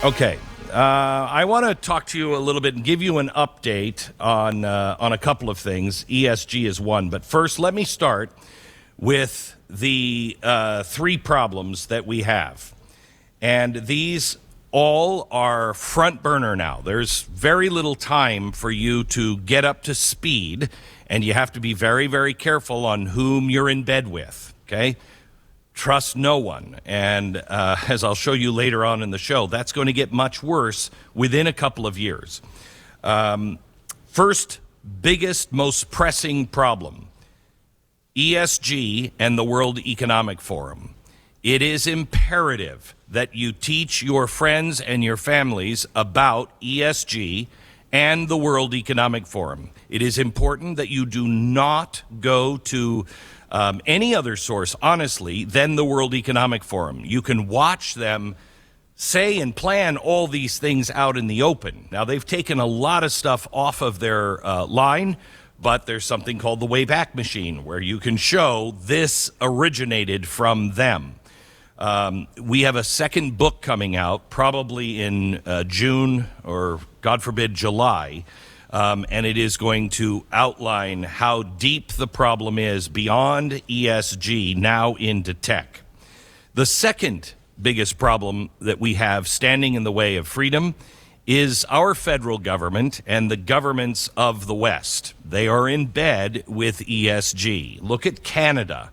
Okay, I want to talk to you a little bit and give you an update on a couple of things. ESG is one, but first let me start with the three problems that we have. And these all are front burner now. There's very little time for you to get up to speed, and you have to be very, very careful on whom you're in bed with, okay? Trust no one. And as I'll show you later on in the show, that's going to get much worse within a couple of years. First, biggest, most pressing problem, ESG and the World Economic Forum. It is imperative that you teach your friends and your families about ESG and the World Economic Forum. It is important that you do not go to any other source, honestly, than the World Economic Forum. You can watch them say and plan all these things out in the open. Now, they've taken a lot of stuff off of their line, but there's something called the Wayback Machine, where you can show this originated from them. We have a second book coming out, probably in June or, God forbid, July. And it is going to outline how deep the problem is beyond ESG now into tech. The second biggest problem that we have standing in the way of freedom is our federal government and the governments of the West. They are in bed with ESG. Look at Canada.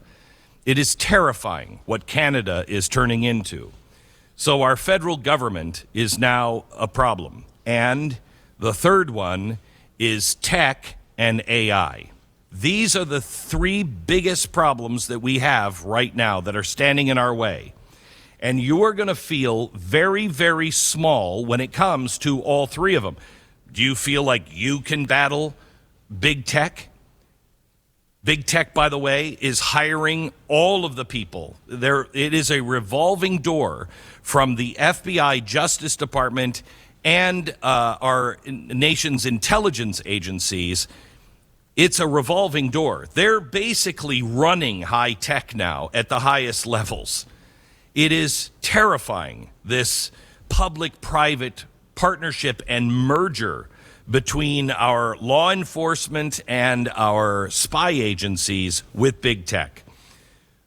It is terrifying what Canada is turning into. So our federal government is now a problem. And the third one is tech and AI. These are the three biggest problems that we have right now that are standing in our way. And you're going to feel very, very small when it comes to all three of them. Do you feel like you can battle big tech? Big tech, by the way, is hiring all of the people. It is a revolving door from the FBI, Justice Department, and our nation's intelligence agencies. It's a revolving door. They're basically running high tech now at the highest levels. It is terrifying, this public-private partnership and merger between our law enforcement and our spy agencies with big tech.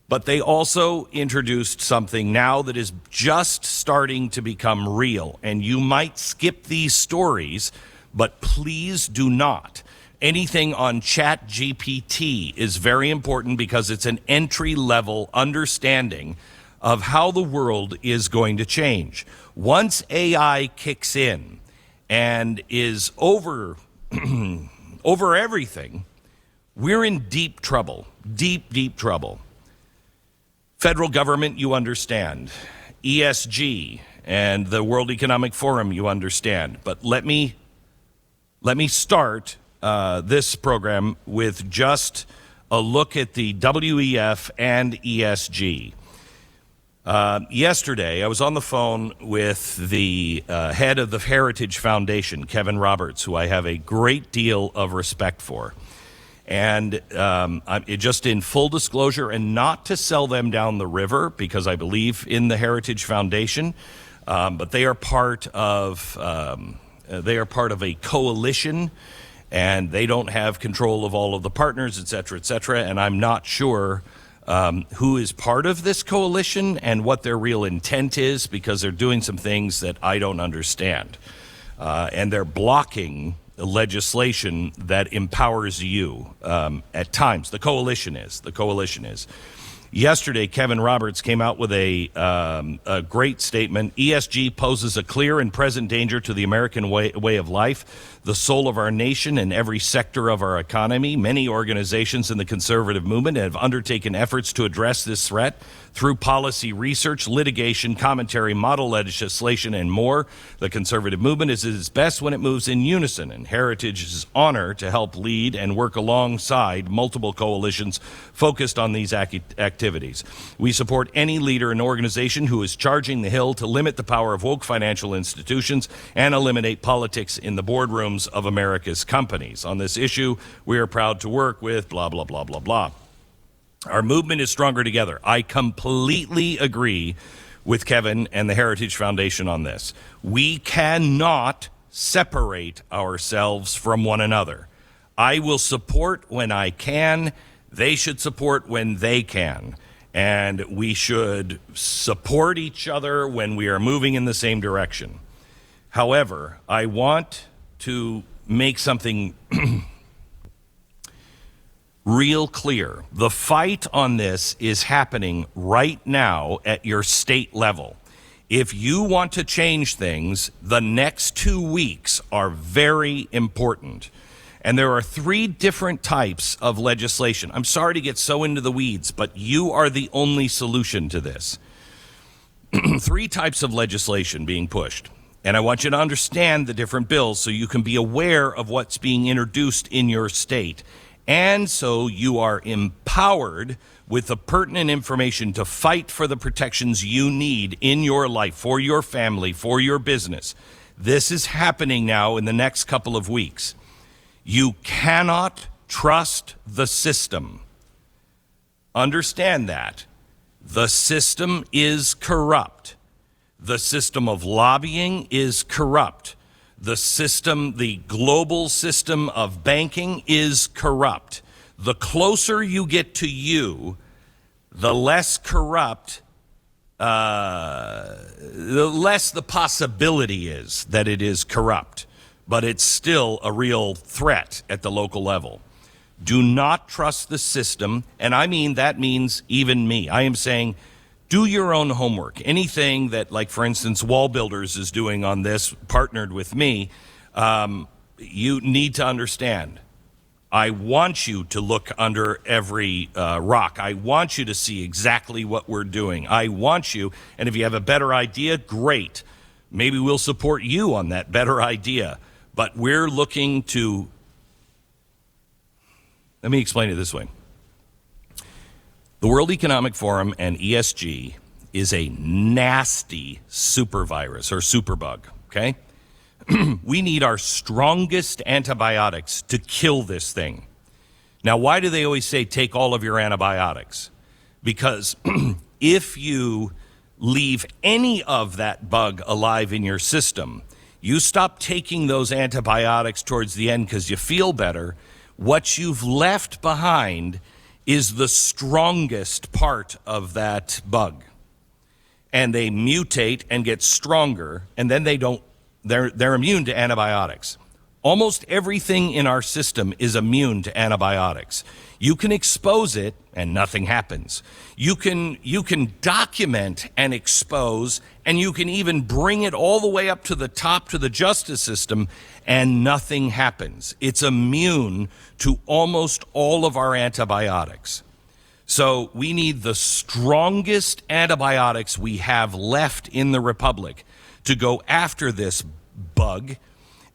But they also introduced something now that is just starting to become real. And you might skip these stories, but please do not. Anything on ChatGPT is very important because it's an entry-level understanding of how the world is going to change. Once AI kicks in and is over everything, we're in deep trouble, deep trouble. Federal government, you understand. ESG and the World Economic Forum, you understand. But let me start this program with just a look at the WEF and ESG. Yesterday, I was on the phone with the head of the Heritage Foundation, Kevin Roberts, who I have a great deal of respect for. And just in full disclosure, and not to sell them down the river, because I believe in the Heritage Foundation, but they are part of a coalition, and they don't have control of all of the partners, et cetera, and I'm not sure who is part of this coalition and what their real intent is, because they're doing some things that I don't understand. And they're blocking legislation that empowers you at times. The coalition is. Yesterday, Kevin Roberts came out with a great statement. ESG poses a clear and present danger to the American way of life, the soul of our nation, and every sector of our economy. Many organizations in the conservative movement have undertaken efforts to address this threat through policy research, litigation, commentary, model legislation, and more. The conservative movement is at its best when it moves in unison, and Heritage's honor to help lead and work alongside multiple coalitions focused on these activities. We support any leader and organization who is charging the hill to limit the power of woke financial institutions and eliminate politics in the boardrooms of America's companies. On this issue, we are proud to work with blah, blah, blah, blah, blah. Our movement is stronger together. I completely agree with Kevin and the Heritage Foundation on this. We cannot separate ourselves from one another. I will support when I can. They should support when they can. And we should support each other when we are moving in the same direction. However, I want to make something real clear. The fight on this is happening right now at your state level. If you want to change things, the next 2 weeks are very important. And there are 3 different types of legislation. I'm sorry to get so into the weeds, but you are the only solution to this. 3 types of legislation being pushed. And I want you to understand the different bills so you can be aware of what's being introduced in your state. And so you are empowered with the pertinent information to fight for the protections you need in your life, for your family, for your business. This is happening now in the next couple of weeks. You cannot trust the system. Understand that. The system is corrupt. The system of lobbying is corrupt. The system, the global system of banking is corrupt. The closer you get to you, the less corrupt, the less the possibility is that it is corrupt. But it's still a real threat at the local level. Do not trust the system, and I mean that means even me. I am saying do your own homework. Anything that, like, for instance, Wall Builders is doing on this, partnered with me, you need to understand. I want you to look under every rock. I want you to see exactly what we're doing. I want you, and if you have a better idea, great. Maybe we'll support you on that better idea. But we're looking to, let me explain it this way. The World Economic Forum and ESG is a nasty super virus or superbug, okay? We need our strongest antibiotics to kill this thing. Now, why do they always say take all of your antibiotics? Because if you leave any of that bug alive in your system, you stop taking those antibiotics towards the end because you feel better, what you've left behind is the strongest part of that bug. And they mutate and get stronger, and then they're immune to antibiotics. Almost everything in our system is immune to antibiotics. You can expose it and nothing happens. You can document and expose, and you can even bring it all the way up to the top to the justice system and nothing happens. It's immune to almost all of our antibiotics. So we need the strongest antibiotics we have left in the Republic to go after this bug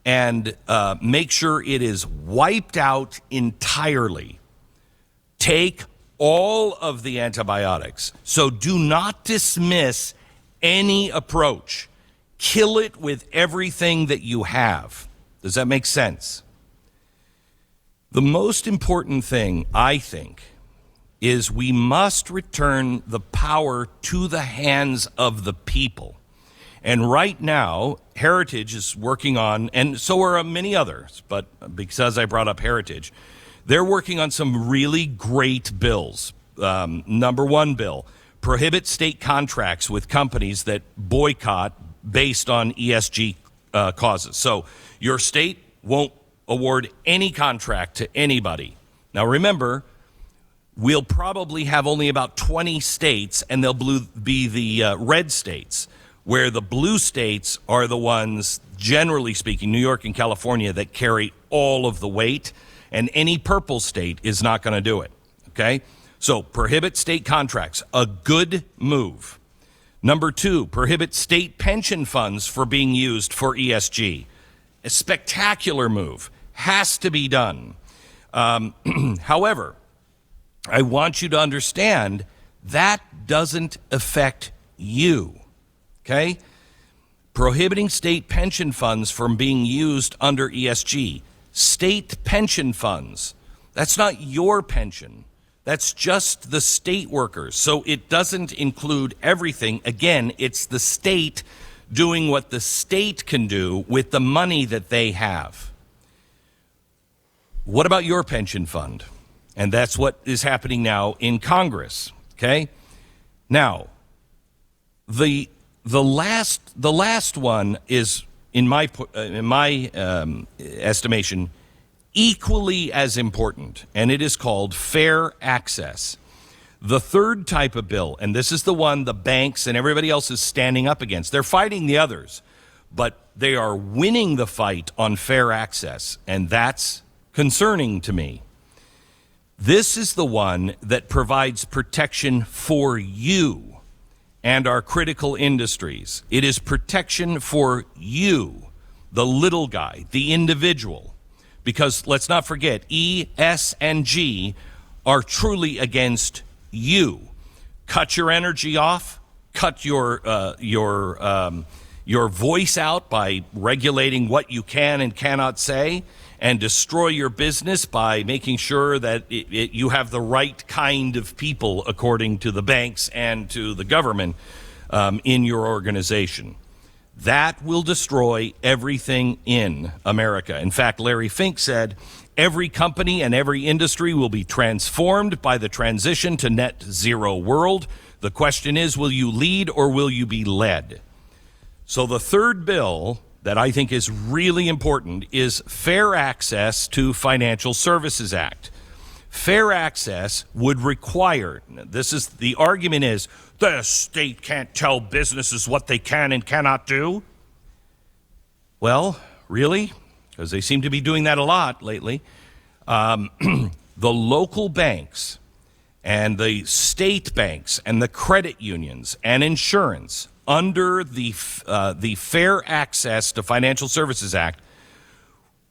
and make sure it is wiped out entirely. Take all of the antibiotics. So do not dismiss any approach. Kill it with everything that you have. Does that make sense? The most important thing, I think, is we must return the power to the hands of the people. And right now, Heritage is working on, and so are many others, but because I brought up Heritage, they're working on some really great bills. Number 1 bill, prohibit state contracts with companies that boycott based on ESG causes. So your state won't award any contract to anybody. Now remember, we'll probably have only about 20 states, and they'll be the red states, where the blue states are the ones, generally speaking, New York and California, that carry all of the weight, and any purple state is not going to do it, okay? So prohibit state contracts, a good move. Number 2, prohibit state pension funds for being used for ESG. A spectacular move, has to be done. However, I want you to understand that doesn't affect you, okay? Prohibiting state pension funds from being used under ESG. State pension funds, that's not your pension. That's just the state workers. So it doesn't include everything. Again, it's the state doing what the state can do with the money that they have. What about your pension fund? And that's what is happening now in Congress, okay? Now, the last one is, in my estimation, equally as important, and it is called fair access. The third type of bill, and this is the one the banks and everybody else is standing up against. They're fighting the others, but they are winning the fight on fair access, and that's concerning to me. This is the one that provides protection for you and our critical industries. It is protection for you, the little guy, the individual. Because let's not forget, E, S, and G are truly against you. Cut your energy off. Cut your voice out by regulating what you can and cannot say, and destroy your business by making sure that you have the right kind of people, according to the banks and to the government, in your organization. That will destroy everything in America. In fact, Larry Fink said, every company and every industry will be transformed by the transition to net zero world. The question is, will you lead or will you be led? So the third bill that I think is really important is Fair Access to Financial Services Act. Fair access would require, the argument is, the state can't tell businesses what they can and cannot do. Well, really? Because they seem to be doing that a lot lately. The local banks and the state banks and the credit unions and insurance under the Fair Access to Financial Services Act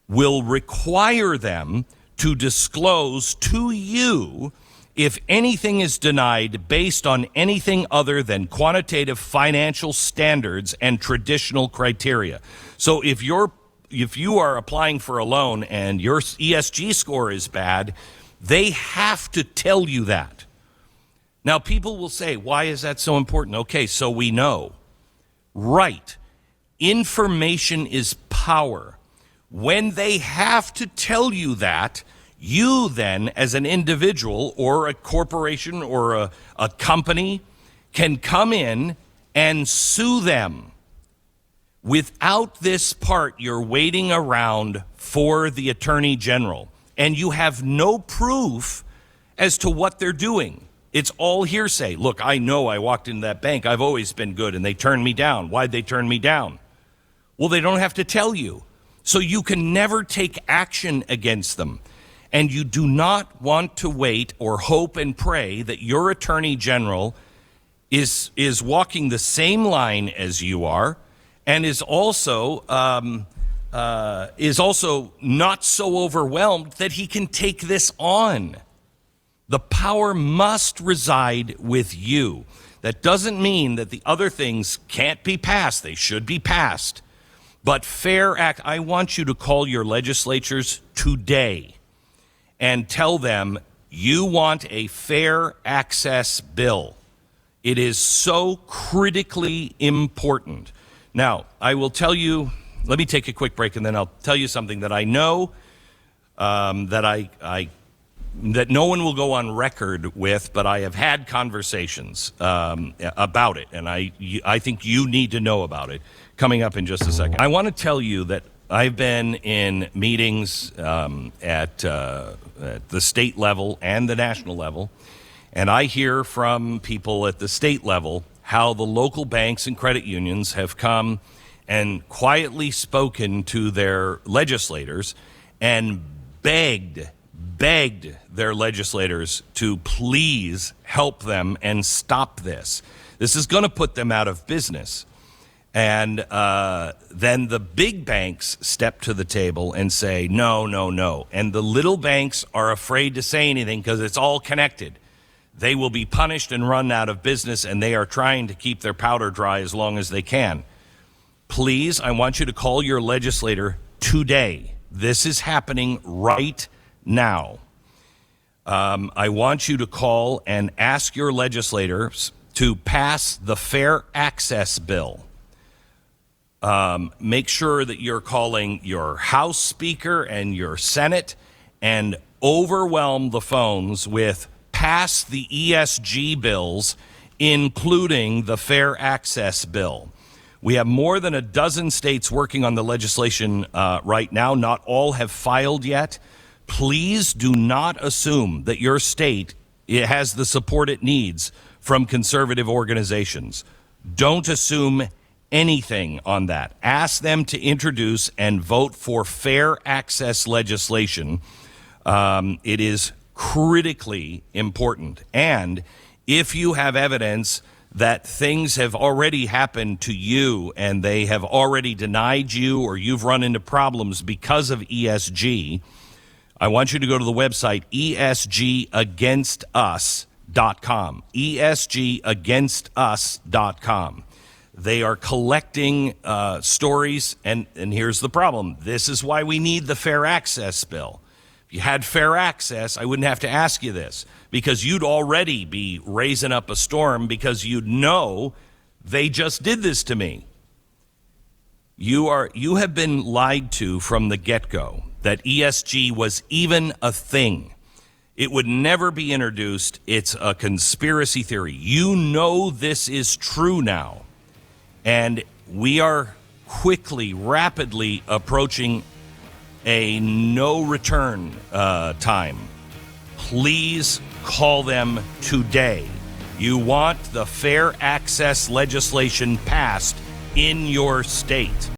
will require them to disclose to you if anything is denied based on anything other than quantitative financial standards and traditional criteria. So if you are applying for a loan and your ESG score is bad, they have to tell you that. Now, people will say, why is that so important? Okay, so we know. Right. Information is power. When they have to tell you that, you then, as an individual or a corporation or a company, can come in and sue them. Without this part, you're waiting around for the Attorney General, and you have no proof as to what they're doing. It's all hearsay. Look, I know I walked into that bank. I've always been good, and they turned me down. Why'd they turn me down? Well, they don't have to tell you. So you can never take action against them. And you do not want to wait or hope and pray that your Attorney General is walking the same line as you are, and is also not so overwhelmed that he can take this on. The power must reside with you. That doesn't mean that the other things can't be passed. They should be passed. But fair act, I want you to call your legislatures today and tell them you want a fair access bill. It is so critically important. Now, I will tell you, let me take a quick break and then I'll tell you something that I know that no one will go on record with, but I have had conversations about it, and I think you need to know about it coming up in just a second. I want to tell you that I've been in meetings at the state level and the national level, and I hear from people at the state level how the local banks and credit unions have come and quietly spoken to their legislators and begged their legislators to please help them and stop this. This is going to put them out of business. And then the big banks step to the table and say, no, no, no. And the little banks are afraid to say anything because it's all connected. They will be punished and run out of business, and they are trying to keep their powder dry as long as they can. Please, I want you to call your legislator today. This is happening right now. I want you to call and ask your legislators to pass the Fair Access Bill. Make sure that you're calling your House Speaker and your Senate and overwhelm the phones with pass the ESG bills, including the Fair Access Bill. We have more than a dozen states working on the legislation right now. Not all have filed yet. Please do not assume that your state has the support it needs from conservative organizations. Don't assume anything on that. Ask them to introduce and vote for fair access legislation. It is critically important. And if you have evidence that things have already happened to you and they have already denied you or you've run into problems because of ESG, I want you to go to the website esgagainustus.com. esgagainustus.com. They are collecting stories, and here's the problem. This is why we need the Fair Access Bill. If you had fair access, I wouldn't have to ask you this, because you'd already be raising up a storm because you'd know they just did this to me. You have been lied to from the get-go that ESG was even a thing. It would never be introduced. It's a conspiracy theory. You know this is true now. And we are quickly, rapidly approaching a no-return time. Please call them today. You want the fair access legislation passed in your state.